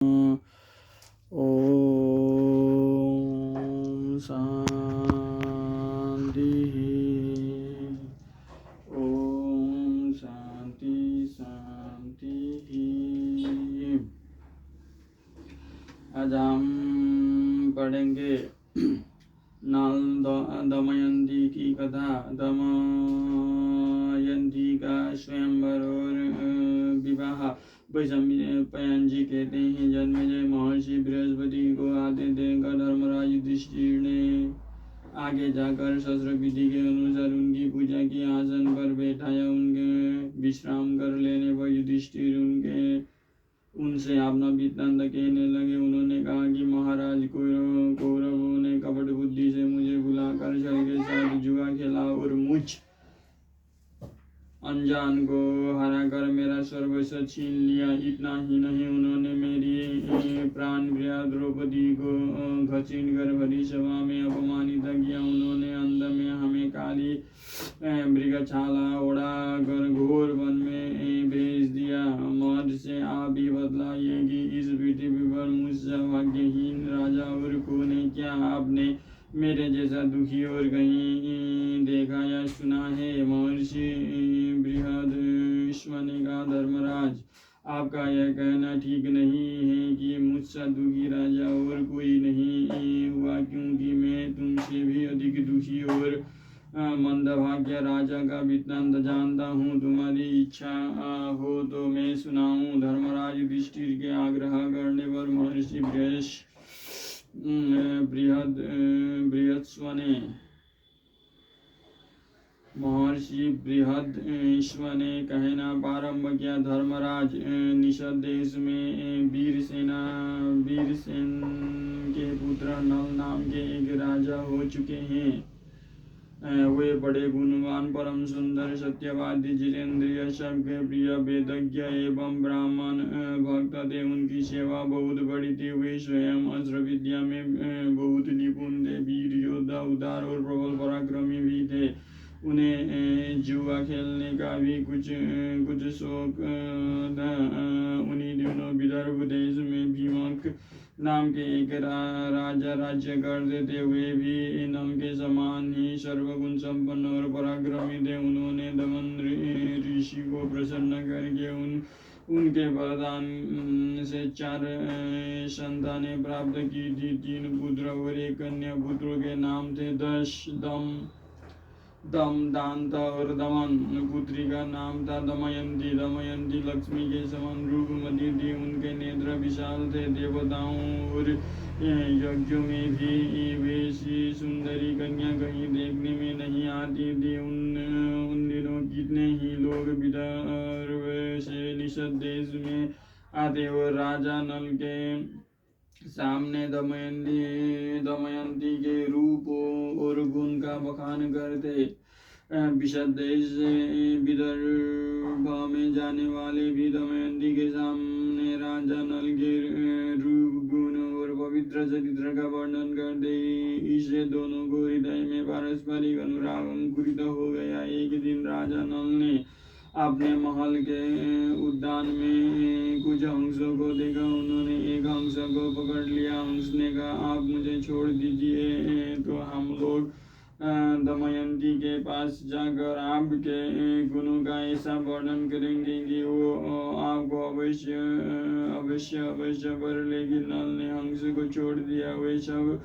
ओम शांति। ओम शांति शांति। आज हम पढ़ेंगे नल दमयंती की कथा। दमयंती का स्वयंवर और विवाह वैशंपायन जी कहते हैं। जन्मेजय महर्षि बृहस्पति को आते देखकर धर्मराज युधिष्ठिर ने आगे जाकर शस्त्र विधि के अनुसार उनकी पूजा की, आसन पर बैठाया। उनके विश्राम कर लेने पर युधिष्ठिर उनसे अपना वृत्तांत कहने लगे। उन्होंने कहा कि महाराज, कौरवों ने कपट बुद्धि से मुझे बुलाकर छल के साथ जुआ खेला और मुझ अनजान को हराकर मेरा सर्वस्व छीन लिया। इतना ही नहीं, उन्होंने मेरी प्राण प्रिया द्रौपदी को घसीट कर भरी सभा में अपमानित किया। उन्होंने अंत में हमें काली मृगछाला ओढ़ा कर घोर वन में भेज दिया। महर्षि से आप ही बतलाइए कि इस पृथ्वी पर मुझसे भाग्यहीन राजा और कौन है? क्या आपने मेरे जैसा दुखी और कहीं देखा या सुना है? महर्षि बृहस्पति ने कहा, धर्मराज, आपका यह कहना ठीक नहीं है कि मुझसे दुखी राजा और कोई नहीं हुआ, क्योंकि मैं तुमसे भी अधिक दुखी और मंदभाग्य राजा का वृत्तांत जानता हूँ। तुम्हारी इच्छा हो तो मैं सुनाऊँ। धर्मराज युधिष्ठिर के आग्रह करने पर महर्षि बृहस्पति ने कहना प्रारंभ किया। धर्मराज, निषद देश में वीरसेन के पुत्र नल नाम के एक राजा हो चुके हैं। वे बड़े गुणवान, परम सुंदर, सत्यवादी, जितेंद्रिय, सबके प्रिय, वेदज्ञ एवं ब्राह्मण भक्त थे। उनकी सेवा बहुत बड़ी थी। वे स्वयं अस्त्र विद्या में बहुत निपुण थे, वीर योद्धा, उदार और प्रबल पराक्रमी भी थे। उन्हें जुआ खेलने का भी कुछ शौक था। उन्हीं दिनों विदर्भ देश में भीमक नाम के एक राजा राज्य करते थे। वे भी नल के समान ही सर्वगुण संपन्न और पराक्रमी थे। उन्होंने दमन ऋषि को प्रसन्न करके उनके वरदान से 4 संतानें प्राप्त की थी। 3 पुत्र और 1 कन्या। पुत्रों के नाम थे दश, दम, दांत और दमन। पुत्री का नाम था दमयंती। दमयंती लक्ष्मी के समान रूपमती थी। उनके नेत्र विशाल थे। देवताओं और यज्ञों में भी वैसी सुंदरी कन्या कहीं देखने में नहीं आती थी। उन दिनों कितने ही लोग विदर्भ से निषद देश में आते और राजा नल के सामने दमयंती के रूप और गुण का बखान करते। विषद देश से विदर्भ में जाने वाले भी दमयंती के सामने राजा नल के रूप, गुण और पवित्र चरित्र का वर्णन करते। इससे दोनों को हृदय में पारस्परिक अनुराग अंकुरित हो गया। एक दिन राजा नल ने अपने महल के उद्यान में कुछ हंसों को देखा। उन्होंने एक हंस को पकड़ लिया। हंस ने कहा, आप मुझे छोड़ दीजिए तो हम लोग दमयंती के पास जाकर आपके गुणों का ऐसा वर्णन करेंगे कि वो आपको अवश्य वर लेगी। नल ने हंस को छोड़ दिया। वे सब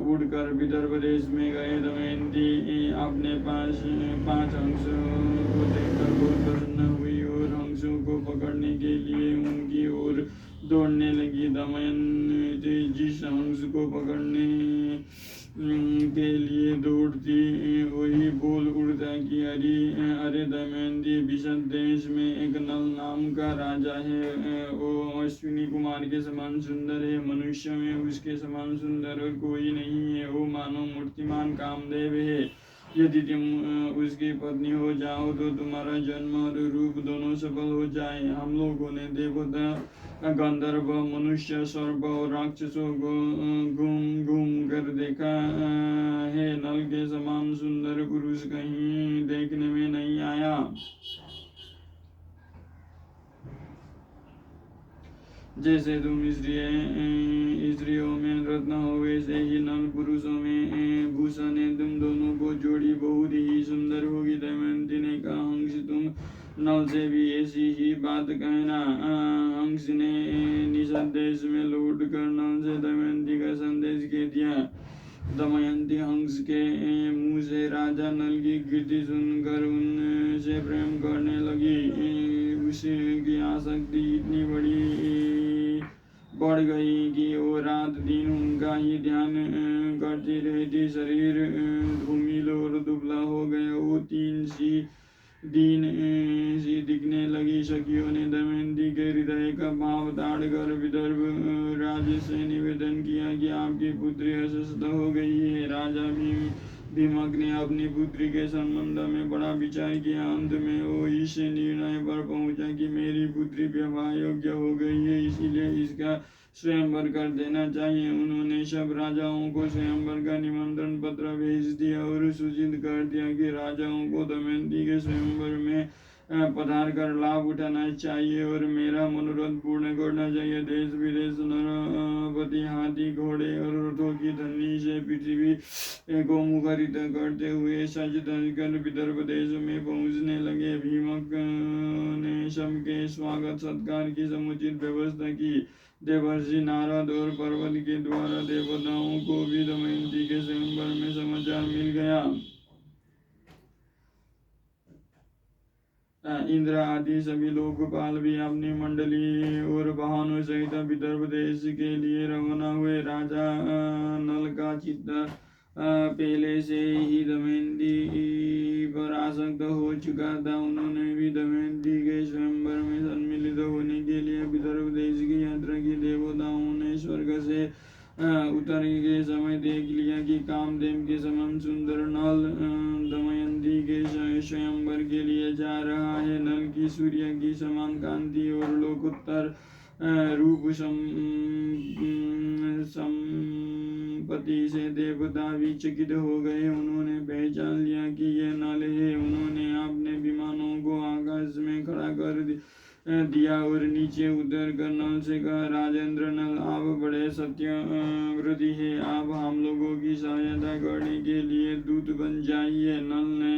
उड़कर विदर्भ देश में गए। दमयंती अपने पास 5 हंसों को देखकर बहुत प्रसन्न हुई और हंसों को पकड़ने के लिए उनकी ओर दौड़ने लगी। दमयंती जिस हंस को पकड़ने के लिए दौड़ती, वही बोल उड़ता कि अरे दमयंती, विषद देश में एक नल नाम का राजा है। वो अश्विनी कुमार के समान सुंदर है। मनुष्य में उसके समान सुंदर और कोई नहीं है। वो मानो मूर्तिमान कामदेव है। यदि तुम उसकी पत्नी हो जाओ तो तुम्हारा जन्म और रूप दोनों सफल हो जाए। हम लोगों ने देवता, गंधर्व, मनुष्य, सर्प और राक्षसों को घूम कर देखा है। नल के समान सुंदर पुरुष कहीं देखने में नहीं आया। जैसे तुम स्त्रियों में रत्न हो वैसे ही नल पुरुषों में भूषण है। तुम दोनों को जोड़ी बहुत ही सुंदर होगी। दमयंती ने कहा, हंस तुम नल से भी ऐसी ही बात कहना। हंस ने निसंदेश में लौट कर नल से दमयंती का संदेश कह दिया। दमयंती हंस के मुंह से राजा नल की कीर्ति सुनकर उनसे प्रेम करने लगी। उसकी आसक्ति इतनी बढ़ गई कि वो रात दिन उनका ही ध्यान करती रहती। शरीर धूमिल और दुबला हो गया। वो दीन सी दिखने लगी। सखियों ने दमयंती के हृदय का भाव ताड़कर विदर्भ राज से निवेदन किया कि आपकी पुत्री अस्वस्थ हो गई है। राजा भीमक ने अपनी पुत्री के संबंध में बड़ा विचार किया। अंत में वो इस निर्णय पर पहुंचा कि मेरी पुत्री विवाह योग्य हो गई है, इसीलिए इसका स्वयंवर कर देना चाहिए। उन्होंने सब राजाओं को स्वयंवर का निमंत्रण पत्र भेज दिया और सूचित कर दिया कि राजाओं को दमयंती के स्वयंवर में पधार कर लाभ उठाना चाहिए और मेरा मनोरथ पूर्ण करना चाहिए। देश विदेश नरपति हाथी घोड़े और रथों की ध्वनि से पृथ्वी को मुखरित करते हुए सज धज कर विदर्भ देश में पहुंचने लगे। भीमक ने सबके स्वागत सत्कार की समुचित व्यवस्था की। देवर्षि नारद और पर्वत के द्वारा देवताओं को भी दमयंती के स्वयंवर में समाचार मिल गया। इंद्र आदि सभी लोकपाल भी अपनी मंडली और वाहनों सहित विदर्भ देश के लिए रवाना हुए। राजा नल का चित्त पहले से ही दमयंती पर आसक्त हो चुका था। उन्होंने भी दमयंती के स्वयंवर में सम्मिलित होने के लिए विदर्भ देश की यात्रा की। देवताओं ने स्वर्ग से उतर के समय देख लिया कि कामदेव के समान सुंदर नल दमयंती के स्वयंवर के लिए जा रहा है। नल की सूर्य की समान कांति और लोकोत्तर रूप संपत्ति से देवता भी चकित हो गए। उन्होंने पहचान लिया कि यह नल है। उन्होंने अपने विमानों को आकाश में खड़ा कर दिया और नीचे उतर कर नल से कहा, राजेंद्र नल, आप बड़े सत्यव्रती है, आप हम लोगों की सहायता करने के लिए दूत बन जाइए। नल ने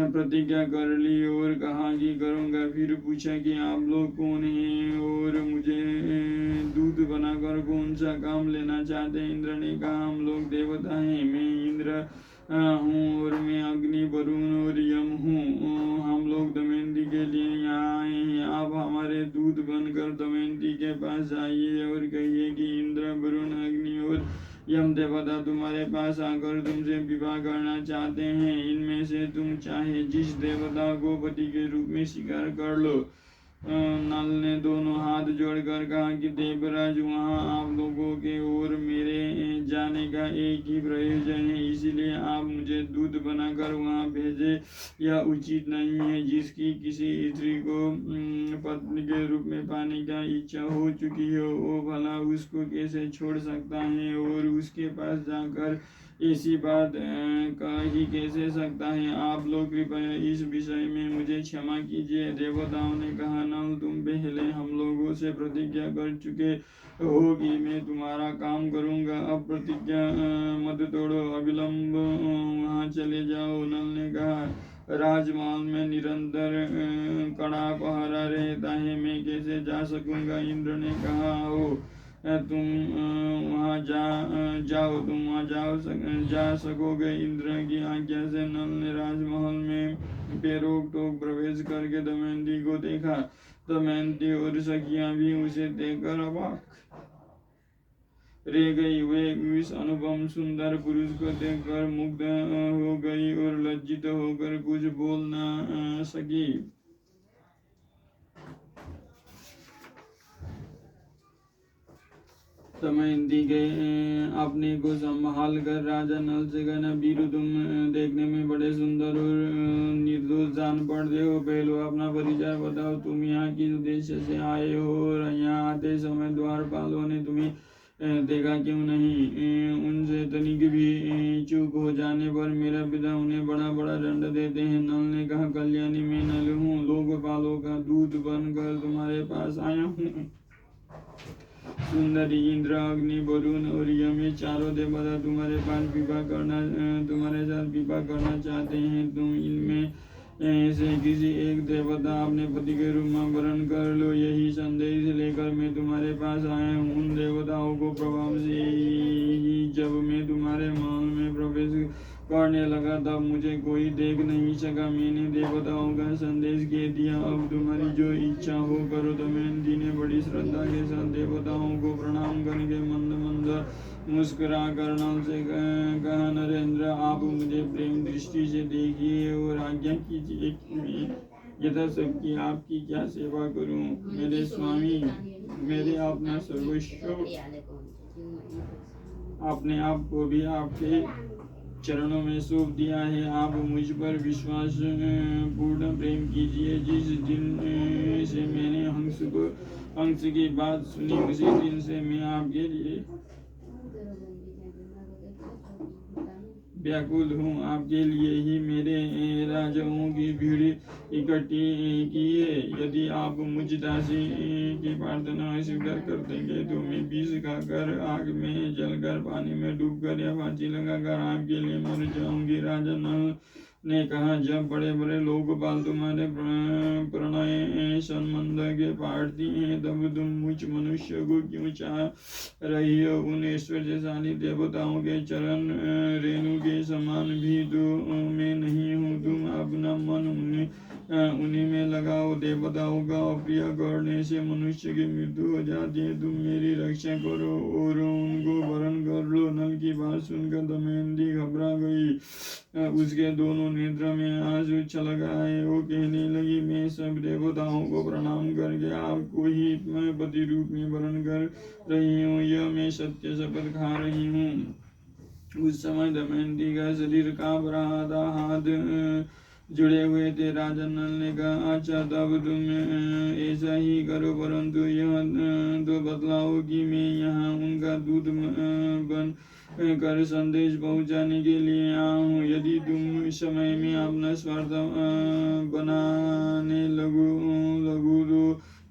प्रतिज्ञा कर ली और कहा कि करूँगा। फिर पूछा कि आप लोग कौन हैं और मुझे दूत बनाकर कौन सा काम लेना चाहते हैं। इंद्र ने कहा, हम लोग देवता हैं, मैं इंद्र हूँ और मैं अग्नि वरुण और यम हूँ। हम लोग दमयंती के लिए यहाँ आए हैं। आप हमारे दूत बनकर दमयंती के पास जाइए और कहिए कि इंद्र वरुण अग्नि और यम देवता तुम्हारे पास आकर तुमसे विवाह करना चाहते हैं। इनमें से तुम चाहे जिस देवता को पति के रूप में स्वीकार कर लो। नल ने दोनों हाथ जोड़कर कहा कि देवराज, वहाँ आप लोगों के और मेरे जाने का एक ही प्रयोजन है, इसीलिए आप मुझे दूत बनाकर वहाँ भेजे। यह उचित नहीं है। जिसकी किसी स्त्री को पत्नी के रूप में पाने का इच्छा हो चुकी हो, वो भला उसको कैसे छोड़ सकता है और उसके पास जाकर ऐसी बात कह ही कैसे सकता है। आप लोग कृपया इस विषय में मुझे क्षमा कीजिए। देवताओं ने कहा, नल, तुम पहले हम लोगों से प्रतिज्ञा कर चुके हो कि मैं तुम्हारा काम करूंगा। अब प्रतिज्ञा मत तोड़ो, अविलंब वहाँ चले जाओ। नल ने कहा, राजमहल में निरंतर कड़ा पहरा रहता है, मैं कैसे जा सकूंगा। इंद्र ने कहा, आओ तुम वहाँ जाओ, तुम वहाँ जा सकोगे। इंद्र की आज्ञा से नल ने राजमहल में बेरोक टोक प्रवेश करके दमयंती को देखा। दमयंती और सखियां भी उसे देखकर अवाक रह गई। वे इस अनुपम सुंदर पुरुष को देखकर मुग्ध हो गई और लज्जित होकर कुछ बोल न सकी। दमयंती के अपने को संभाल कर राजा नल से कहना, वीरू, तुम देखने में बड़े सुंदर और निर्दोष जान पड़ते हो। पहले अपना परिचय बताओ, तुम यहाँ किस उद्देश्य से आए हो और यहाँ आते समय द्वारपालों ने तुम्हें देखा क्यों नहीं। उनसे तनिक भी चूक हो जाने पर मेरा पिता उन्हें बड़ा बड़ा दंड देते हैं। नल ने कहा, कल्याणी, मैं नल हूँ, लोकपालों का दूत बनकर तुम्हारे पास आया हूँ। सुंदरी, इंद्र, अग्नि, वरुण और यम, ये चारों देवता तुम्हारे साथ विवाह करना चाहते हैं। तुम इनमें से किसी एक देवता अपने पति के रूप में वरण कर लो। यही संदेश लेकर मैं तुम्हारे पास आया हूँ। उन देवताओं को प्रभाव से ही जब मैं तुम्हारे महल में प्रवेश करने लगा तब मुझे कोई देख नहीं सका। मैंने देवताओं का संदेश कह दिया, अब तुम्हारी जो इच्छा हो करो। दमयंती ने बड़ी श्रद्धा के साथ देवताओं को प्रणाम करके मंद मंद मुस्कुरा कर नल से कहा, नरेंद्र, आप मुझे प्रेम दृष्टि से देखिए और आज्ञा कीजिए कि मैं यथाशक्ति आपकी क्या सेवा करूं। मेरे स्वामी, मेरे अपना सर्वस्व अपने आप को भी आपके चरणों में सौंप दिया है। आप मुझ पर विश्वास पूर्ण प्रेम कीजिए। जिस दिन से मैंने हंस की बात सुनी उसी दिन से मैं आपके लिए व्याकुल हूँ। आपके लिए ही मेरे राजाओं की भीड़ इकट्ठी की है। यदि आप मुझ दासी की प्रार्थना स्वीकार कर देंगे तो मैं विष खाकर, आग में जलकर, पानी में डूबकर या फांसी लगाकर आपके लिए मर जाऊंगी। राजा नल ने कहा, जब बड़े बड़े लोकपाल तुम्हारे प्रणय संबंध के पार्थी हैं तब तुम मुझ मनुष्य को क्यों चाह रही हो। उन ऐश्वर्यशाली देवताओं के चरण रेणु के समान भी तो मैं नहीं हूँ। तुम अपना मन उन्हीं में लगाओ। देवताओं का अप्रिय करने से मनुष्य की मृत्यु हो जाती है। तुम मेरी रक्षा करो और उनको वरण कर लो। नल की बात सुनकर दमयंती घबरा गई। उसके दोनों नेत्र में आंसू छलक आए। वो कहने लगी, मैं सब देवताओं को प्रणाम करके आपको ही पति रूप में वरण कर रही हूँ। यह मैं सत्य शपथ खा रही हूँ। उस समय दमयंती का शरीर कांप रहा था, हाथ जुड़े हुए थे। राजा नल ने कहा, अच्छा तब तुम ऐसा ही करो, परंतु यह तो बतलाओ कि मैं यहाँ उनका दूत बन कर संदेश पहुँचाने के लिए आया हूँ। यदि तुम समय में अपना स्वार्थ बनाने लगू तो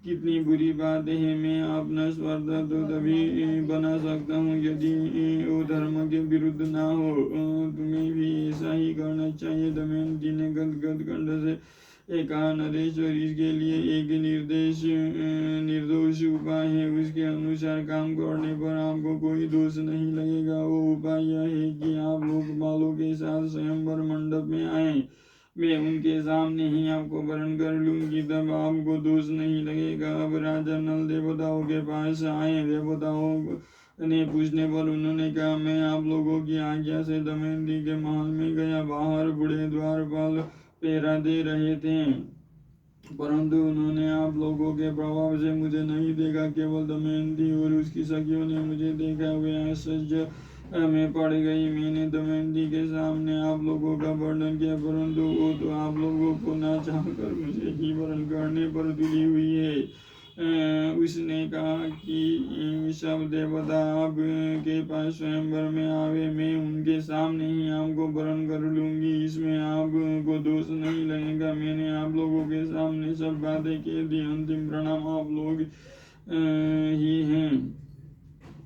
कितनी बुरी बात है। मैं अपना स्वार्थ तो तभी बना सकता हूँ यदि वो धर्म के विरुद्ध ना हो। तुम्हें भी ऐसा ही करना चाहिए। दमयंती ने गदगद कंठ से कहा, नरेश्वर, इसके लिए एक निर्दोष उपाय है। उसके अनुसार काम करने पर आपको कोई दोष नहीं लगेगा। वो उपाय यह है कि आप लोकपालों के साथ स्वयंवर मंडप में आए। मैं उनके सामने ही आपको वरण कर लूंगी, तब आपको दोष नहीं लगेगा। अब राजा नल देवताओं के पास आए। देवताओं ने पूछने पर उन्होंने कहा, मैं आप लोगों की आज्ञा से दमयंती के महल में गया। बाहर बूढ़े द्वारपाल पहरा दे रहे थे, परंतु उन्होंने आप लोगों के प्रभाव से मुझे नहीं देखा। केवल दमयंती और उसकी सखियों ने मुझे देखा। वे आश्चर्य में पड़ गई। मैंने दमयंती के सामने आप लोगों का वर्णन किया, परंतु वो तो आप लोगों को ना चाहकर मुझे ही वर्ण करने पर तुली हुई है। उसने कहा कि सब देवता आपके पास स्वयंवर में आवे, मैं उनके सामने ही आपको वरण कर लूंगी। इसमें आपको दोष नहीं लगेगा। मैंने आप लोगों के सामने सब बातें कह दी। अंतिम प्रणाम आप लोग ही हैं।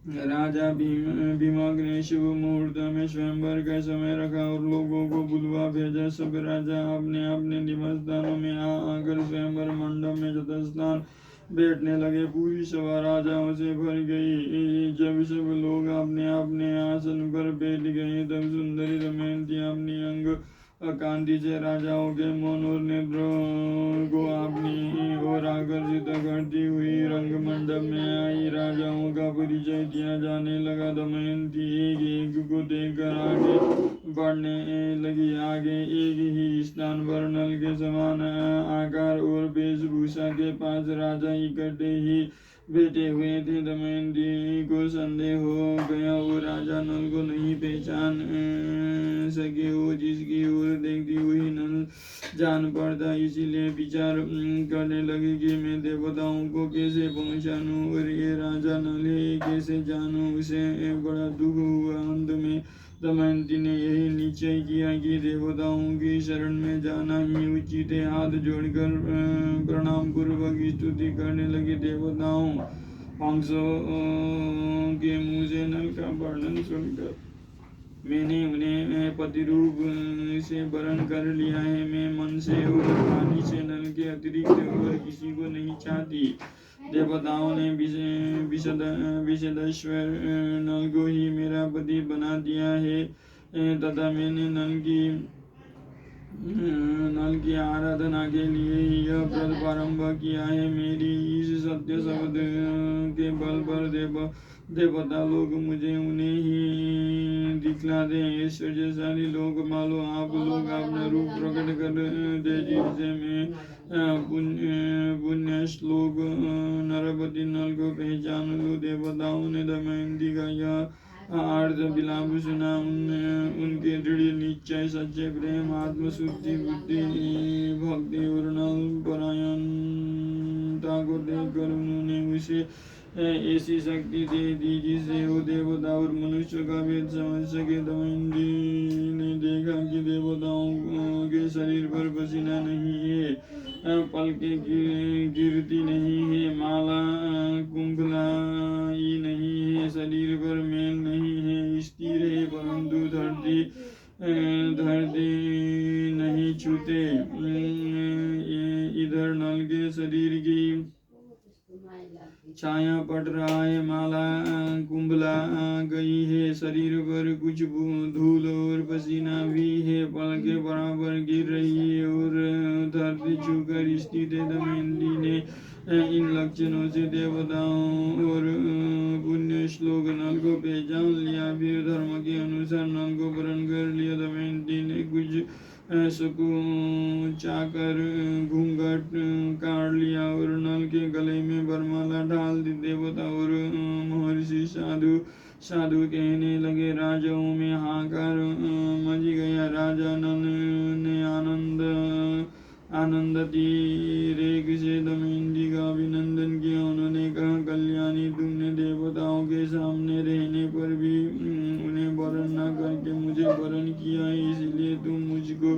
राजा भीमक ने शुभ मुहूर्त में स्वयंवर का समय रखा और लोगों को बुलवा भेजा। सब राजा अपने अपने निवास स्थानों में आकर स्वयंवर मंडप में यथास्थान बैठने लगे। पूरी सभा राजाओं से भर गई। जब सब लोग अपने अपने आसन पर बैठ गए तब सुंदरी दमयंती अपनी अंग कांति से राजाओं के मन और नेत्रों को अपनी ओर आकर्षित करती हुई रंग मंडप में आई। राजाओं का परिचय दिया जाने लगा। दमयंती एक एक को देखकर आगे बढ़ने लगी। आगे एक ही स्थान पर नल के समान आकार और वेशभूषा के पास राजा इकट्ठे ही बैठे हुए थे। दमयंती को संदेह हो गया। वो राजा नल को नहीं पहचान सके। वो जिसकी ओर देखती हुई नल जान पड़ता, इसीलिए विचार करने लगी कि मैं देवताओं को कैसे पहचानूं और ये राजा नल है कैसे जानूं। उसे बड़ा दुख हुआ। अंत में दमयंती ने यही निश्चय किया कि देवताओं की शरण में जाना ही उचित है। हाथ जोड़कर प्रणाम पूर्वक स्तुति करने लगी। देवताओं, पंक्षों के मुँह से नल का वर्णन सुनकर मैंने उन्हें पतिरूप से वरण कर लिया है। मैं मन से और वाणी से नल के अतिरिक्त और किसी को नहीं चाहती। देवताओं ने विशदेश्वर नल को ही मेरा पति बना दिया है तथा मैंने नल की आराधना के लिए यह व्रत प्रारंभ किया है। मेरी इस सत्य शब्द के बल पर देवता लोग मुझे उन्हें ही दिखलाते हैं। ऐश्वर्यशाली लोग मानो आप लोग अपना रूप प्रकट कर दे जिससे मैं पुण्यश्लोक नरपति नल को पहचान लूं। देवताओं ने दमयंती का यह अर्थ विलाप सुना। उनके दृढ़ निश्चय, सच्चे प्रेम, आत्मशुद्धि, बुद्धि, भक्ति और नल परायणता को देखकर उन्होंने उसे ऐसी शक्ति दे दी जिससे वो देवता और मनुष्य का भेद समझ सके। दमयंती ने देखा कि देवताओं के शरीर पर पसीना नहीं है, पलकें गिरती नहीं है, माला कुंभलाई नहीं है, शरीर पर मैल नहीं है, स्थिर है परंतु धरती नहीं छूते। इधर नल के शरीर की छाया पड़ रहा है, माला कुंभला गई है, शरीर पर कुछ धूल और पसीना भी है, पलकें बराबर गिर रही है और धरती छूकर स्थित है। दमयंती ने इन लक्षणों से देवताओं और पुण्य श्लोक नल को पहचान लिया। फिर धर्म के अनुसार नल को वरण कर लिया। दमयंती ने कुछ चाकर घूंघट काट लिया और नल के गले में वरमाला डाल दी। देवता और महर्षि साधु कहने लगे, राजाओं में हाहाकार मच गया। राजा नल ने आनंदतिरेक से दमयंती का अभिनंदन किया। उन्होंने कहा, कल्याणी, तुमने देवताओं के सामने रहने पर भी उन्हें वरण न करके मुझे वरण किया है, इसलिए तुम मुझको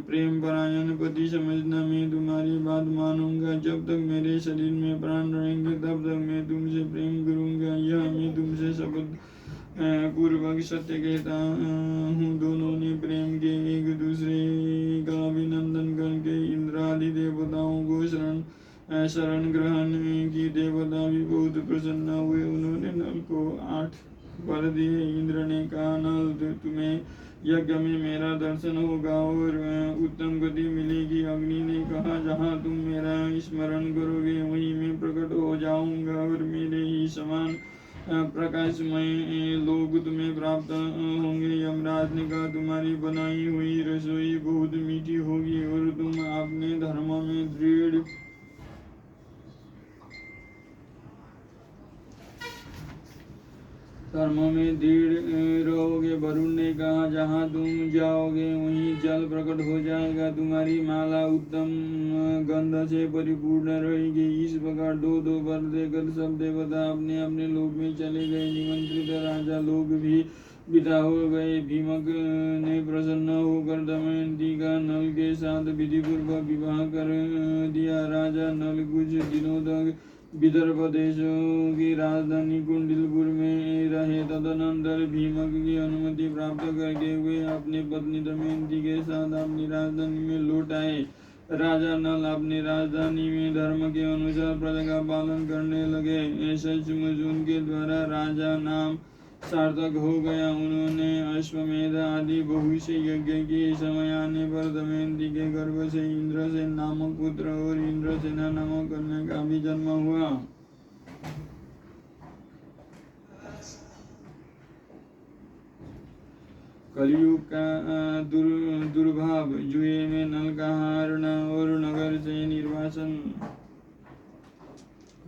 प्रेम परायण पति समझना। मैं तुम्हारी बात मानूंगा। जब तक मेरे शरीर में प्राण रहेंगे तब तक मैं तुमसे प्रेम करूंगा। यह मैं तुमसे शपथ पूर्वक सत्य कहता हूँ। दोनों ने प्रेम के एक दूसरे का अभिनंदन करके इंद्रादि देवताओं को शरण ग्रहण की। देवता भी बहुत प्रसन्न हुए। उन्होंने नल को 8 वर दिए। इंद्र ने कहा, नल, तुम्हें यज्ञ में मेरा दर्शन होगा और उत्तम गति मिलेगी। अग्नि ने कहा, जहाँ तुम मेरा स्मरण करोगे वहीं मैं प्रकट हो जाऊंगा और मेरे ही समान प्रकाशमय लोग तुम्हें प्राप्त होंगे। यमराज ने कहा, तुम्हारी बनाई हुई रसोई बहुत मीठी होगी और तुम अपने धर्म में दृढ़ रहोगे। वरुण ने कहा, जहाँ तुम जाओगे वहीं जल प्रकट हो जाएगा। तुम्हारी माला उत्तम गंध से परिपूर्ण रहेगी। इस प्रकार दो वर देकर सब देवता अपने अपने लोक में चले गए। निमंत्रित राजा लोग भी विदा हो गए। भीमक ने प्रसन्न होकर दमयंती का नल के साथ विधिपूर्वक विवाह कर दिया। राजा नल कुछ दिनों तक विदर्भ देशों की राजधानी कुंडिलपुर में रहे। तदनंतर भीमक की अनुमति प्राप्त करके वे अपनी पत्नी दमयंती के साथ अपनी राजधानी में लौट आए। राजा नल अपनी राजधानी में धर्म के अनुसार प्रजा का पालन करने लगे। सचमुच उनके द्वारा राजा नाम सार्थक हो गया। उन्होंने अश्वमेध आदि बहुत से यज्ञ किए। समय आने पर दमयंती के गर्भ से इंद्रसेन नामक पुत्र और इंद्रसेना नामक कन्या का भी जन्म हुआ। कलयुग का दुर्भाव। जुए में नल का हरण और नगर से निर्वासन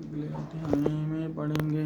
अगले अध्याय में पढ़ेंगे।